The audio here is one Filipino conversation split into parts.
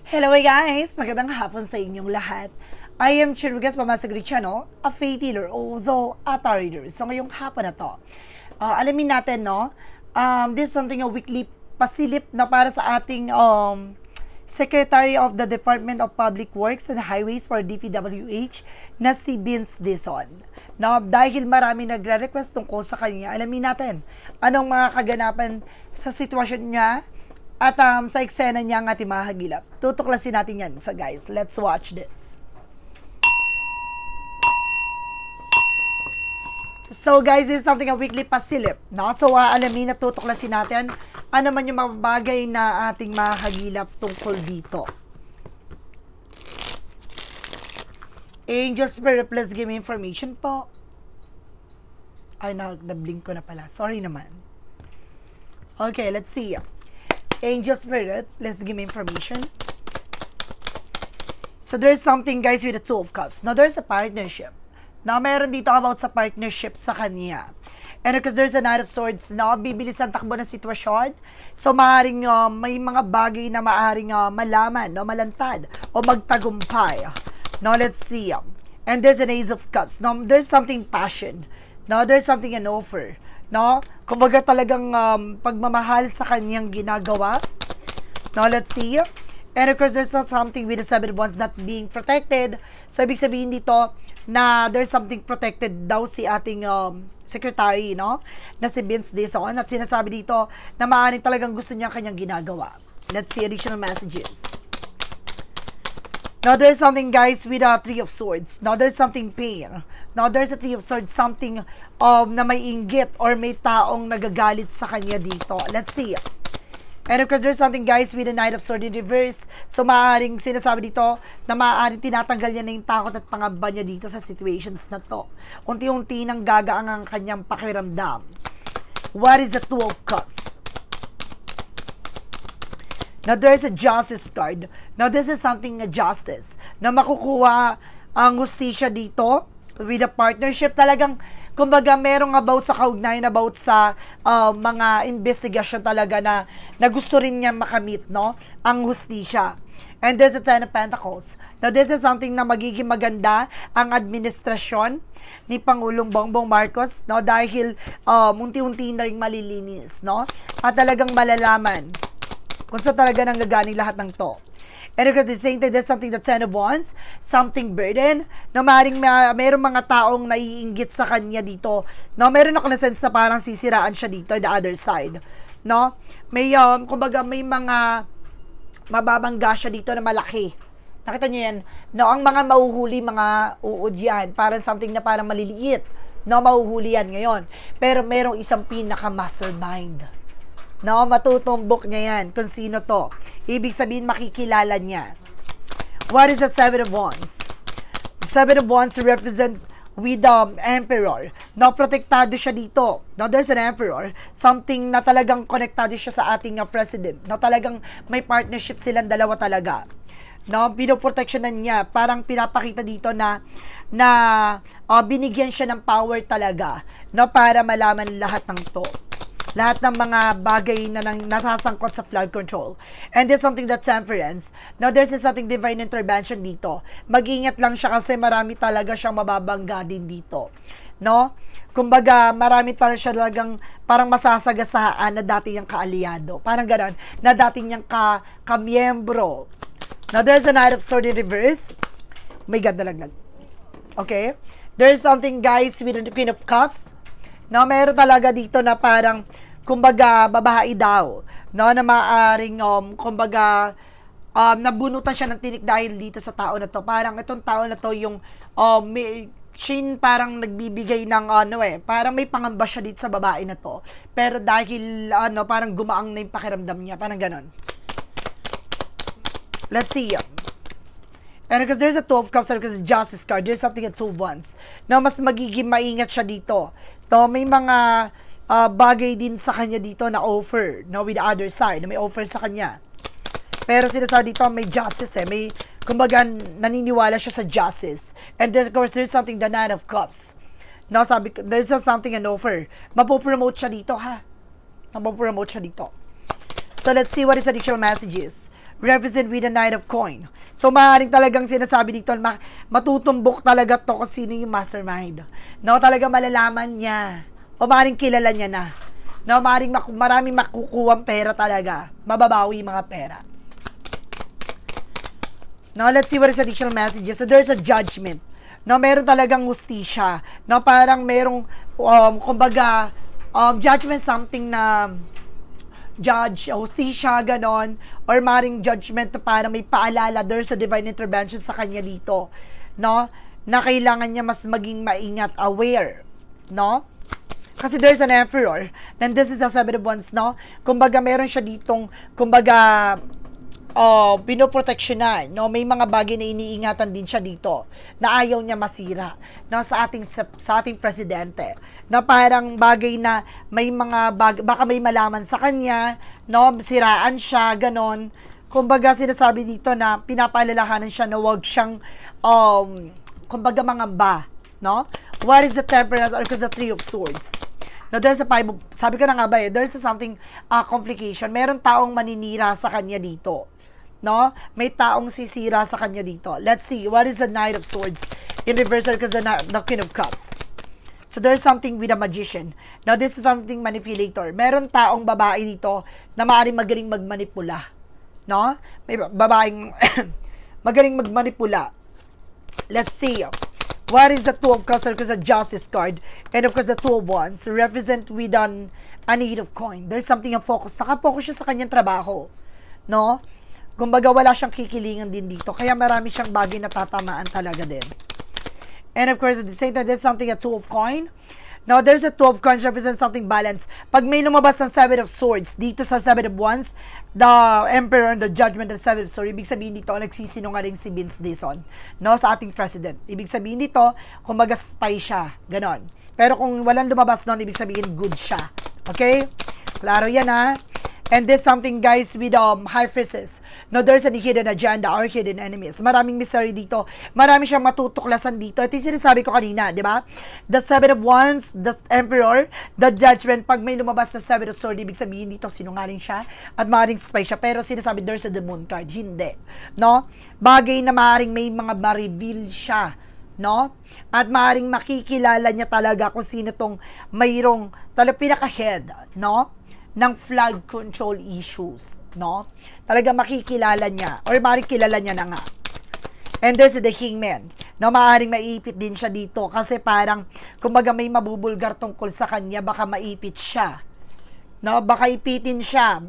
Hello guys! Magandang hapon sa inyong lahat. I am Chirugas Pamasagri Channel, a faith healer, also a tarot reader. So ngayong hapon na to, alamin natin, no? This is something a weekly pasilip na para sa ating Secretary of the Department of Public Works and Highways for DPWH na si Vince Dizon. No, dahil marami nagre-request tungkol sa kanya, alamin natin anong mga kaganapan sa sitwasyon niya at sa eksena niya ang ating mga hagilap. Tutuklasin natin yan. So guys, let's watch this. So guys, this is something a weekly pasilip. No? So alamin at tutuklasin natin ano man yung mga bagay na ating mga hagilap tungkol dito. Angel Spirit, please give me information po. Ay, na-blink ko na pala. Sorry naman. Okay, let's see. Angel Spirit, let's give me information. So there's something guys with the Two of Cups. Now there's a partnership. Now meron dito about sa partnership sa kanya. And because there's a Knight of Swords, now bibilis ang takbo ng sitwasyon. So maaring may mga bagay na maaring malaman, no, malantad o magtagumpay. Now let's see. And there's an Ace of Cups. Now there's something passion. Now there's something an offer. No? Kumbaga talagang pagmamahal sa kanyang ginagawa. Now, let's see. And of course, there's not something with the Seven of Wands not being protected. So, ibig sabihin dito na there's something protected daw si ating secretary, no? Na si Vince Dizon. At sinasabi dito na maaaring talagang gusto niya kanyang ginagawa. Let's see additional messages. Now, there's something, guys, with a Three of Swords. Now, there's something pain. Now, there's a Three of Swords, something na may inggit or may taong nagagalit sa kanya dito. Let's see. And of course, there's something, guys, with the Knight of Swords in reverse. So, maaaring sinasabi dito na maaaring tinatanggal niya na yung takot at pangamba niya dito sa situations na to. Unti-unti nang gagaang ang kanyang pakiramdam. What is the Two of Cups? Now, there's a justice card. Now, this is something na justice. Na makukuha ang hustisya dito with a partnership. Talagang, kumbaga, merong about sa kaugnayan, about sa mga investigation talaga na gusto rin niya makamit, no? Ang hustisya. And there's a Ten of Pentacles. Now, this is something na magiging maganda ang administrasyon ni Pangulong Bongbong Marcos, no? Dahil unti-unti na rin malilinis, no? At talagang malalaman kung sa talaga nang gaganing lahat ng to. And at the same time, there's something the Ten of Wands, something burden, na maaaring mayroong mga taong naiinggit sa kanya dito. No, meron ako na sense na parang sisiraan siya dito, the other side. No? May, kumbaga, may mga mababangga siya dito na malaki. Nakita niyo yan? No, ang mga mahuhuli, mga uod yan. Parang something na parang maliliit. No, mahuhuli yan ngayon. Pero merong isang pinaka-mastermind. No, matutumbok niya yan kung sino to. Ibig sabihin, makikilala niya. What is the Seven of Wands? The Seven of Wands represent with the Emperor. No, protektado siya dito. No, there's an Emperor. Something na talagang konektado siya sa ating President. No, talagang may partnership silang dalawa talaga. No, pinoproteksyonan niya. Parang pinapakita dito na binigyan siya ng power talaga. No, para malaman lahat ng to. Lahat ng mga bagay na nasasangkot sa flood control. And there's something that's Temperance. Now, there's something divine intervention dito. Mag-ingat lang siya kasi marami talaga siyang mababangga din dito. No? Kumbaga, marami talaga siya talagang parang masasagasaan na dati niyang kaalyado. Parang gano'n. Na dati niyang kamiyembro. Now, there's a Knight of Swords in reverse. May God, nalaglag. Okay? There's something, guys, with the Queen of Cups. No, meron talaga dito na parang kumbaga, babae daw, no, na maaaring, kumbaga, nabunutan siya ng tinik dahil dito sa tao na to. Parang itong tao na to yung, parang nagbibigay ng, parang may pangamba siya dito sa babae na to. Pero dahil, parang gumaang na yung pakiramdam niya, parang ganon. Let's see. And because there's a Two of Cups, because Justice card, there's something at Two of Wands. Now, mas magiging maingat siya dito. So, may mga bagay din sa kanya dito na offer, no, with the other side, na may offer sa kanya. Pero sinasabi dito, may justice may, kumbaga, naniniwala siya sa justice. And then, of course, there's something, the Nine of Cups. No, sabi ko, there's something an offer. Mapopromote siya dito, ha? Mapopromote siya dito. So, let's see what is additional messages. represent with the Knight of Coin. So, maaaring talagang sinasabi dito, matutumbok talaga to kung sino yung mastermind. No, talaga malalaman niya. O maaaring kilala niya na. No, maraming makukuha pera talaga. Mababawi yung mga pera. Now, let's see what is additional messages. So, there's a judgment. No, meron talagang hustisya. No, parang merong, kumbaga, judgment, something na judge, hustisya, ganon, or maring judgment na parang may paalala, there's a divine intervention sa kanya dito, no, na kailangan niya mas maging maingat, aware, no, kasi there's an emperor, and this is a seven of wands, no, kumbaga meron siya ditong, kumbaga, pinoproteksyonan, no, may mga bagay na iniingatan din siya dito na ayaw niya masira, no, sa ating presidente, na parang bagay na may mga baka may malaman sa kanya, no, siraan siya, ganon. Kumbaga sinasabi dito na pinapaalalahanan siya na wag siyang kumbaga mangamba, no. What is the temperance? Because the Three of Swords. Now, there's a five, sabi ko na nga ba there's something complication. Meron taong maninira sa kanya dito. No? May taong sisira sa kanya dito. Let's see. What is the Knight of Swords? In reversal, because the Queen of Cups. So, there's something with a magician. Now, this is something manipulator. Meron taong babae dito na maaaring magaling magmanipula. No? May babaeng magaling magmanipula. Let's see. What is the Two of Cups? Because the Justice card. And of course, the Two of Wands represent with a Eight of Coin. There's something ang focus. Nakapokus siya sa kanyang trabaho. No? Kumbaga, wala siyang kikilingan din dito. Kaya marami siyang bagay na tatamaan talaga din. And of course, at the same time, there's something a Two of Coin. Now, there's a Two of Coins represents something balanced. Pag may lumabas ng Seven of Swords, dito sa Seven of Wands, the Emperor and the Judgment and Seven of Swords, ibig sabihin dito, nagsisinungaling si Vince Dizon, no, sa ating president. Ibig sabihin dito, kumbaga spy siya, ganon. Pero kung walang lumabas nun, ibig sabihin good siya. Okay? Klaro yan, ha? And there's something, guys, with High Priestess. No, there's a hidden agenda or hidden enemies. Maraming mystery dito. Marami siyang matutuklasan dito. Ito yung sinasabi ko kanina, di ba? The Seven of Wands, the Emperor, the Judgment. Pag may lumabas na Seven of Swords, ibig sabihin dito, sinungaling siya at maaaring spy siya. Pero sinasabi, there's a the Moon card. Hindi. No? Bagay na maaaring may mga ma-reveal siya. No? At maaaring makikilala niya talaga kung sino tong mayroong pinaka-head, no? Ng flood control issues, no? Talaga makikilala niya or maaaring kilala niya na nga. And there's the Hangman. No, maaaring maipit din siya dito kasi parang kumbaga may mabubulgar tungkol sa kanya, baka maipit siya. No, baka ipitin siya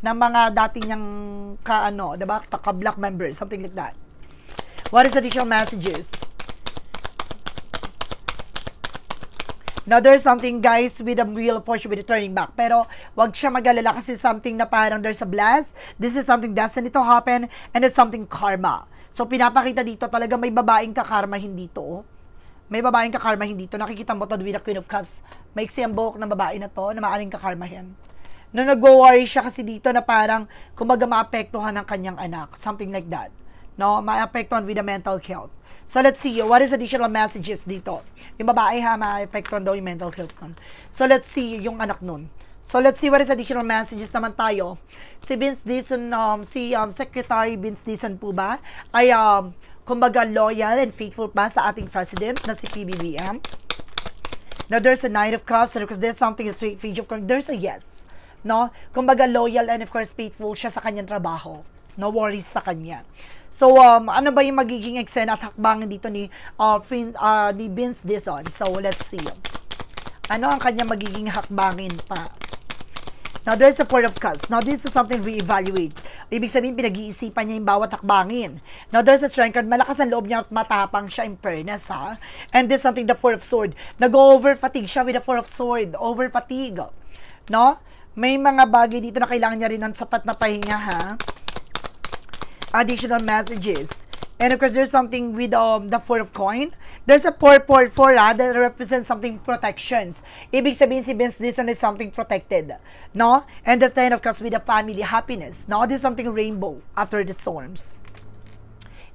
ng mga dating niyang diba? Ka-black members, something like that. What is additional messages? Now, there's something, guys, with a Wheel of Fortune with a turning back. Pero, wag siya mag-alala kasi something na parang there's a blast. This is something destiny to happen. And it's something karma. So, pinapakita dito talaga may babaeng kakarmahin dito. Oh. May babaeng kakarmahin dito. Nakikita mo to with the Queen of Cups. Maiksi ang buhok ng babae na to na maaaring kakarmahin. No, nag-worry siya kasi dito na parang kumaga maapektuhan ng kanyang anak. Something like that. No, maapektuhan with the mental health. So, let's see. What is additional messages dito? Yung babae ha, ma-apektuhan daw yung mental health nun. So, let's see yung anak nun. So, let's see what is additional messages naman tayo. Si Vince Dizon, Secretary Vince Dizon po ba, ay, kumbaga, loyal and faithful pa sa ating president na si PBBM. Now, there's a Knight of Cups, and because there's something, a Page of Cups, there's a yes. No? Kumbaga, loyal and of course, faithful siya sa kanyang trabaho. No worries sa kanya. So, ano ba yung magiging eksena at hakbangan dito ni Vince Dizon? So, let's see. Ano ang kanya magiging hakbangin pa? Now, there's a Four of Cups. Now, this is something we evaluate. Ibig sabihin, pinag-iisipan niya yung bawat hakbangin. Now, there's a Strength card. Malakas ang loob niya at matapang siya in fairness, ha? And this is something, the Four of Sword. Nag-over-fatigue siya with the Four of Sword. Over-fatigue. No? May mga bagay dito na kailangan niya rin ng sapat na pahinga, ha? Additional messages. And of course, there's something with the Four of Coin. There's a 4 that represents something protections. Ibig sabihin si Vince Dizon is something protected. No? And the 10 of Cups with the family happiness. No? This is something rainbow after the storms.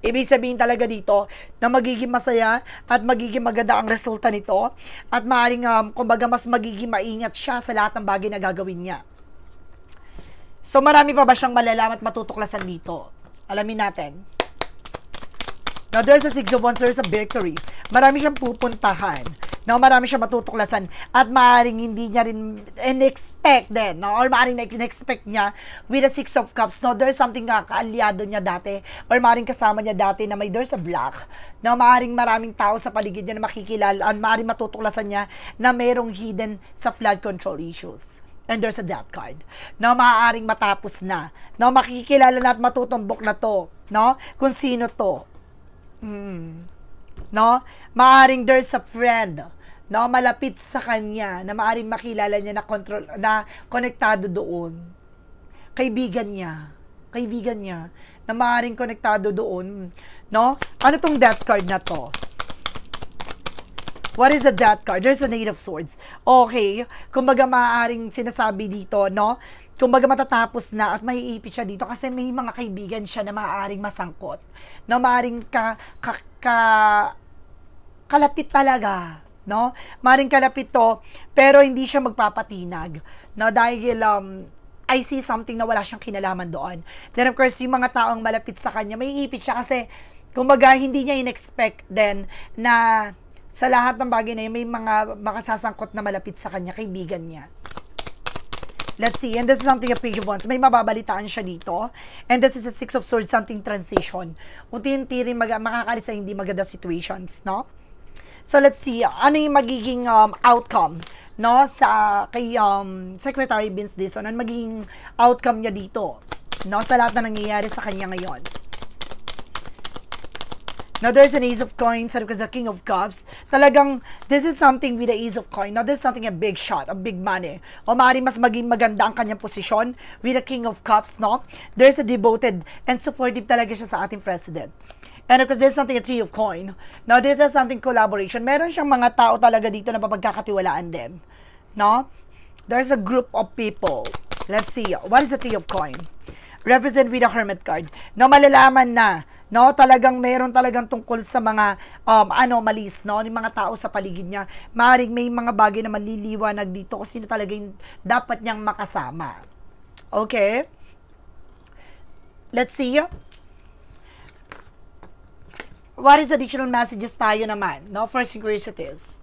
Ibig sabihin talaga dito na magiging masaya at magiging maganda ang resulta nito. At maaaring, kumbaga, mas magiging maingat siya sa lahat ng bagay na gagawin niya. So, marami pa ba siyang malalaman at matutuklasan dito? Alamin natin. Now, there's a 6 of Wands, there's a victory. Marami siyang pupuntahan. Now, marami siyang matutuklasan. At maaaring hindi niya rin in-expect din. No? Or maaaring in-expect niya with a 6 of Cups. No, there's something na kaalyado niya dati. Or maaaring kasama niya dati na may there's a black. Now, maaaring maraming tao sa paligid niya na makikilala. At maaaring matutuklasan niya na mayroong hidden sa flood control issues. And there's a death card. No, maaaring matapos na. No, makikilala na at matutumbok na to. No, kung sino to. No, maaaring there's a friend. No, malapit sa kanya na maaaring makilala niya na control, na konektado doon. Kaibigan niya. Kaibigan niya. Na maaaring konektado doon. No, ano tong death card na to? What is a death card? There's a 8 of Swords. Okay. Kumbaga maaaring sinasabi dito, no? Kumbaga matatapos na at maiipit siya dito kasi may mga kaibigan siya na maaaring masangkot. No? Maaaring kalapit talaga. No? Maaaring kalapit to, pero hindi siya magpapatinag. No? Dahil I see something na wala siyang kinalaman doon. Then of course, yung mga taong malapit sa kanya, maiipit siya kasi kumbaga hindi niya in-expect din na sa lahat ng bagay na yun, may mga makasasangkot na malapit sa kanya, kaibigan niya. Let's see. And this is something a Page of Wands. May mababalitaan siya dito. And this is a 6 of Swords, something transition. Unti-unti rin makakalis sa hindi maganda situations, no? So, let's see. Ano yung magiging outcome, no? Sa kay Secretary Vince Dizon. Ano magiging outcome niya dito, no? Sa lahat na nangyayari sa kanya ngayon. Now, there's an Ace of Coins, because the King of Cups. Talagang, this is something with the Ace of Coins. Now, this is something a big shot, a big money. O maaaring mas maging maganda ang kanyang posisyon with the King of Cups, no? There's a devoted and supportive talaga siya sa ating President. And of course, there's something a Three of Coins. Now, this is something collaboration. Meron siyang mga tao talaga dito na papagkakatiwalaan din. No? There's a group of people. Let's see. What is the Three of Coins? Represent with the Hermit card. Now, malalaman na, no, talagang meron talagang tungkol sa mga anomalies, no, ng mga tao sa paligid niya. Maaaring may mga bagay na maliliwanag dito kung sino talaga yung dapat niyang makasama. Okay? Let's see. What is additional messages tayo naman, no, for synchronicities?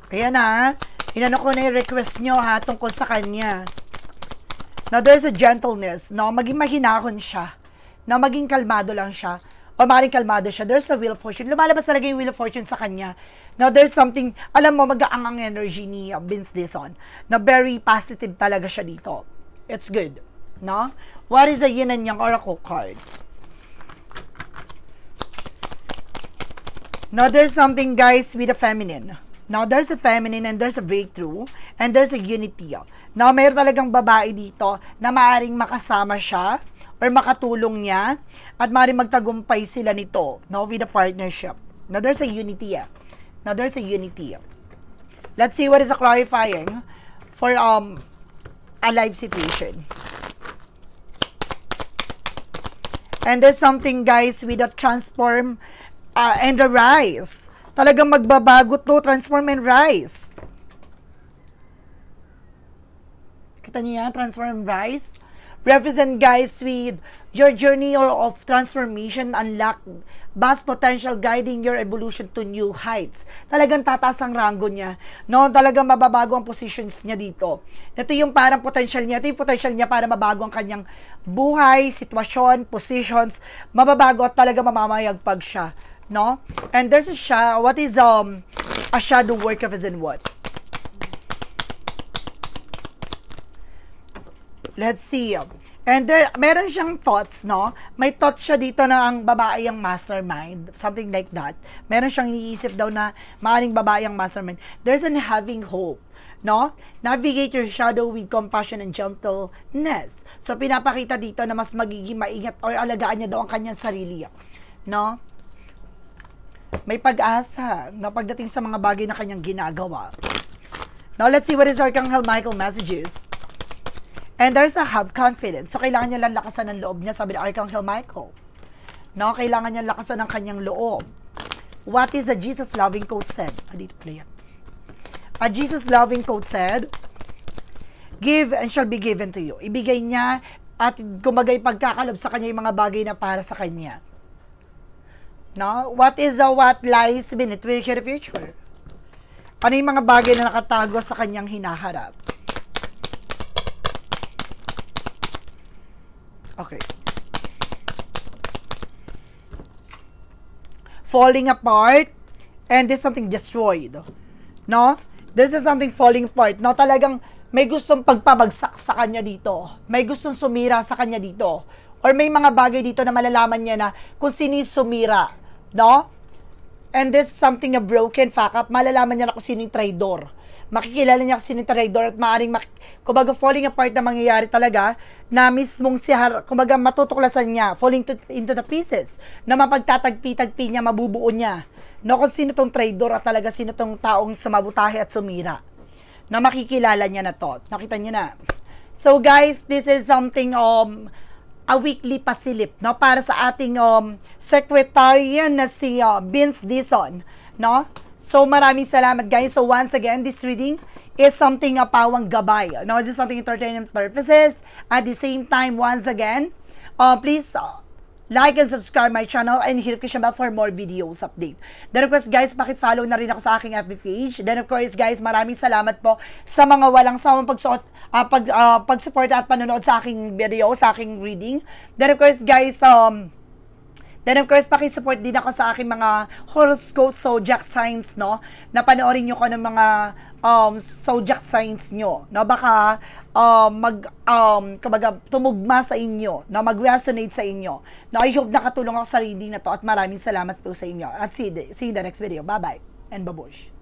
Ayan na. Inano ko na yung request nyo, ha, tungkol sa kanya. Now, there's a gentleness. No? Maging mahinahon siya. No? Maging kalmado lang siya. O maaaring kalmado siya. There's a Wheel of Fortune. Lumalabas talaga yung Wheel of Fortune sa kanya. Now, there's something, alam mo, mag-aang energy ni Vince Dizon. Na very positive talaga siya dito. It's good. No? What is the Yin and Yang Oracle card? Now, there's something, guys, with the feminine. Now, there's a feminine and there's a breakthrough and there's a unity. Now, mayroon talagang babae dito na maaaring makasama siya or makatulong niya at maaaring magtagumpay sila nito, no, with a partnership. Now, there's a unity. Now, there's a unity. Let's see what is the clarifying for a live situation. And there's something, guys, with a transform and a rise. Talagang magbabago to, transform and rise. Kita niyo yan, transform and rise. Represent, guys, with your journey or of transformation, unlock vast potential, guiding your evolution to new heights. Talagang tataas ang rango niya. No, talagang mababago ang positions niya dito. Ito yung parang potential niya. Ito yung potential niya para mabago ang kanyang buhay, sitwasyon, positions. Mababago at talaga mamamayagpag siya. No? And there's a shadow. What is a shadow work represent what? Let's see. And there, meron siyang thoughts, no? May thoughts siya dito na ang babae ang mastermind. Something like that. Meron siyang iniisip daw na maaaring babae ang mastermind. There's an having hope. No? Navigate your shadow with compassion and gentleness. So, pinapakita dito na mas magiging maingat or alagaan niya daw ang kanyang sarili. No? May pag-asa na pagdating sa mga bagay na kanyang ginagawa. Now, let's see what is Archangel Michael messages. And there's a have confidence. So, kailangan niya lang lakasan ng loob niya, sabi ni Archangel Michael. No, kailangan niya lakasan ng kanyang loob. What is a Jesus-loving quote said? Dito pala yan. A Jesus-loving quote said, Give and shall be given to you. Ibigay niya at kumagay pagkakalob sa kanya yung mga bagay na para sa kanya. No? What is what lies beneath your future? Ano yung mga bagay na nakatago sa kanyang hinaharap? Okay. Falling apart, and there's something destroyed. No? This is something falling apart. No, talagang may gustong pagpabagsak sa kanya dito. May gustong sumira sa kanya dito. Or may mga bagay dito na malalaman niya na kung sino yung sumira. No? And this is something a broken fuck up. Malalaman niya na kung sino yung traidor. Makikilala niya kung sino yung traidor at maaaring kumbaga falling apart na mangyayari talaga na mismong kumbaga matutuklasan niya, falling into the pieces, na mapagtatagpi-tagpi niya, mabubuo niya. No, kung sino tong traidor at talaga sino tong taong sumabutahe at sumira. Na makikilala niya na to. Nakita niyo na. So guys, this is something a weekly pasilip, no, para sa ating secretarian na si Vince Dizon, no? So maraming salamat guys. So once again, this reading is something pawang gabay. No, this is something entertainment purposes. At the same time, once again, please like and subscribe my channel and hit the bell for more videos update. Then of course guys, paki-follow na rin ako sa aking FB page. Then of course guys, maraming salamat po sa mga walang sawang pag-support at panonood sa aking video, sa aking reading. Then of course guys, paki-support din ako sa aking mga horoscope zodiac signs, no? Na panoorin nyo ko ng mga zodiac signs nyo, no? Baka kumbaga tumugma sa inyo, no? Mag-resonate sa inyo. No, I hope nakatulong ako sa reading na to at maraming salamat po sa inyo. At see you in the next video. Bye-bye and babush.